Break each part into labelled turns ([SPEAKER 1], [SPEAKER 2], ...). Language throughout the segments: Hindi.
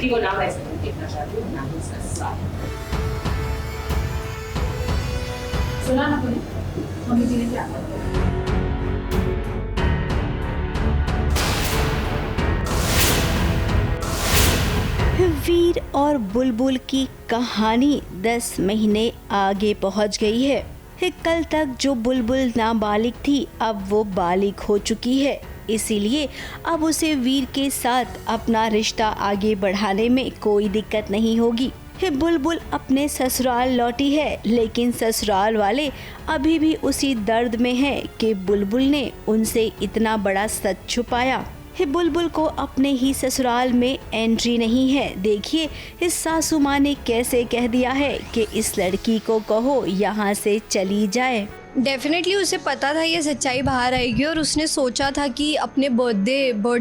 [SPEAKER 1] बेटी को ना वैसे देखना चाहती हूँ, ना ही उसका साथ। सुना ना तूने मम्मी जी ने क्या कहा?
[SPEAKER 2] वीर और बुलबुल की कहानी 10 महीने आगे पहुंच गई है। कल तक जो बुलबुल नाबालिग थी अब वो बालिग हो चुकी है, इसीलिए अब उसे वीर के साथ अपना रिश्ता आगे बढ़ाने में कोई दिक्कत नहीं होगी। बुलबुल अपने ससुराल लौटी है, लेकिन ससुराल वाले अभी भी उसी दर्द में हैं कि बुलबुल ने उनसे इतना बड़ा सच छुपाया। बुलबुल को अपने ही ससुराल में एंट्री नहीं है। देखिए इस सासू माँ ने कैसे कह दिया है कि इस लड़की को कहो यहाँ से चली जाए।
[SPEAKER 3] डेफिनेटली उसे पता था ये सच्चाई बाहर आएगी और उसने सोचा था कि अपने बर्थ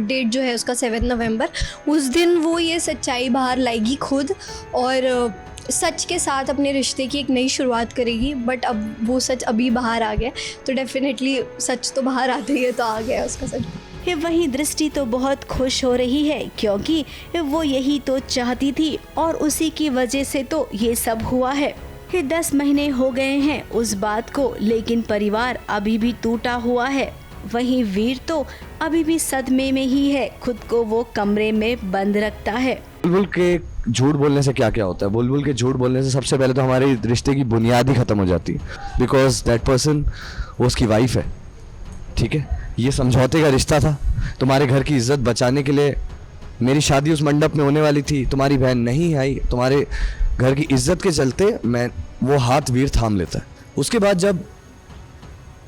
[SPEAKER 3] डेट जो है उसका 7 नवंबर, उस दिन वो ये सच्चाई बाहर लाएगी खुद और सच के साथ अपने रिश्ते की एक नई शुरुआत करेगी। बट अब वो सच अभी बाहर आ गया, तो डेफिनेटली सच तो बाहर आते ही है, तो आ गया उसका सच।
[SPEAKER 2] वहीं दृष्टि तो बहुत खुश हो रही है क्योंकि वो यही तो चाहती थी और उसी की वजह से तो ये सब हुआ है। 10 महीने हो गए हैं उस बात को, लेकिन परिवार अभी भी टूटा हुआ है। वहीं वीर तो अभी भी सदमे में ही है, खुद को वो कमरे में बंद रखता है।
[SPEAKER 4] बुलबुल के झूठ बोलने से क्या क्या होता है? बुलबुल के झूठ बोलने से सबसे पहले तो हमारे रिश्ते की बुनियाद ही खत्म हो जाती है, बिकॉज दैट पर्सन वो उसकी वाइफ है, ठीक है। ये समझौते का रिश्ता था। तुम्हारे घर की इज्जत बचाने के लिए मेरी शादी उस मंडप में होने वाली थी, तुम्हारी बहन नहीं आई, तुम्हारे घर की इज्जत के चलते वो हाथ वीर थाम लेता है। उसके बाद जब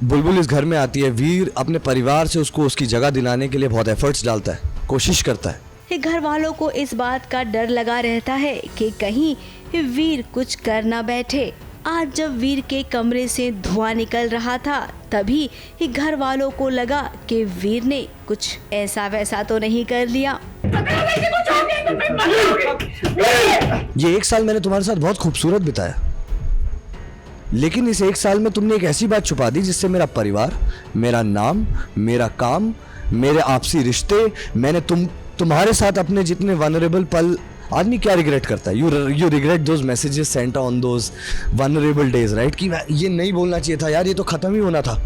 [SPEAKER 4] बुलबुल इस घर में आती है, वीर अपने परिवार से उसको उसकी जगह दिलाने के लिए बहुत एफर्ट्स डालता है, कोशिश करता है।
[SPEAKER 2] घर वालों को इस बात का डर लगा रहता है कि कहीं वीर कुछ कर ना बैठे। आज जब वीर के कमरे से धुआं निकल रहा था, तभी घर वालों को लगा कि वीर ने कुछ ऐसा वैसा तो नहीं कर लिया।
[SPEAKER 4] ये 1 साल मैंने तुम्हारे साथ बहुत खूबसूरत बिताया, लेकिन इस 1 साल में तुमने एक ऐसी बात छुपा दी जिससे मेरा परिवार, मेरा नाम, मेरा काम, मेरे आपसी रिश्ते, मैंने तुम्हारे साथ अपने जितने वनरेबल पल, आदमी क्या रिग्रेट करता है? You regret those messages Saint on those vulnerable days, right? कि ये नहीं बोलना चाहिए था यार, ये तो खत्म ही होना था।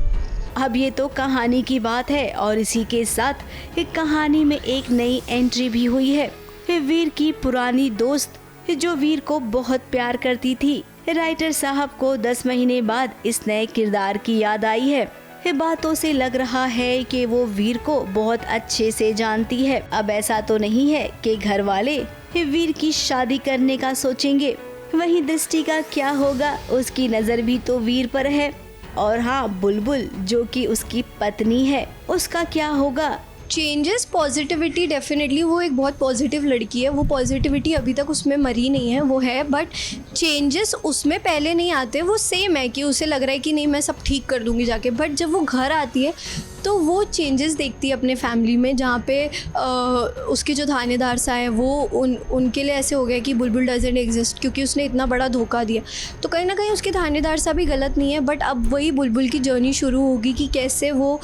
[SPEAKER 2] अब ये तो कहानी की बात है और इसी के साथ एक कहानी में एक नई एंट्री भी हुई है। वीर की पुरानी दोस्त जो वीर को बहुत प्यार करती थी, राइटर साहब को 10 महीने बाद इस नए किरदार की याद आई है। बातों से लग रहा है कि वो वीर को बहुत अच्छे से जानती है। अब ऐसा तो नहीं है कि घर वाले वीर की शादी करने का सोचेंगे। वहीं दृष्टि का क्या होगा, उसकी नजर भी तो वीर पर है। और हाँ, बुलबुल जो कि उसकी पत्नी है, उसका क्या होगा?
[SPEAKER 3] चेंजेस, पॉजिटिविटी, डेफिनेटली वो एक बहुत पॉजिटिव लड़की है। वो पॉजिटिविटी अभी तक उसमें मरी नहीं है, वो है, बट चेंजेस उसमें पहले नहीं आते। वो सेम है कि उसे लग रहा है कि नहीं मैं सब ठीक कर दूंगी जाके, बट जब वो घर आती है तो वो चेंजेस देखती है अपने फैमिली में, जहाँ पे उसके जो थानेदार सा है वो उनके लिए ऐसे हो गया कि बुलबुल डजंट एग्जिस्ट, क्योंकि उसने इतना बड़ा धोखा दिया। तो कहीं ना कहीं उसके थानेदार सा भी गलत नहीं है, बट अब वही बुलबुल की जर्नी शुरू होगी कि कैसे वो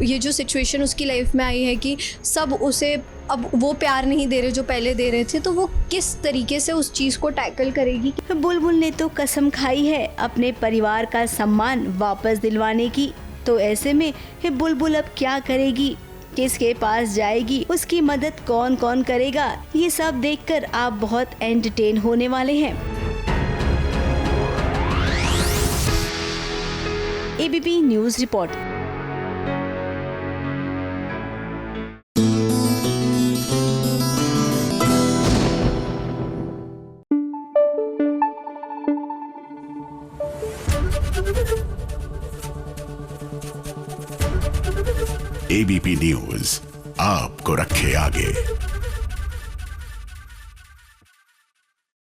[SPEAKER 3] ये जो सिचुएशन उसकी लाइफ में आई है कि सब उसे अब वो प्यार नहीं दे रहे जो पहले दे रहे थे, तो वो किस तरीके से उस चीज़ को टैकल करेगी।
[SPEAKER 2] बुलबुल ने तो कसम खाई है अपने परिवार का सम्मान वापस दिलवाने की, तो ऐसे में बुलबुल अब क्या करेगी, किसके पास जाएगी, उसकी मदद कौन कौन करेगा, ये सब देखकर आप बहुत एंटरटेन होने वाले हैं। ABP news report.
[SPEAKER 5] ABP news आपको रखे आगे।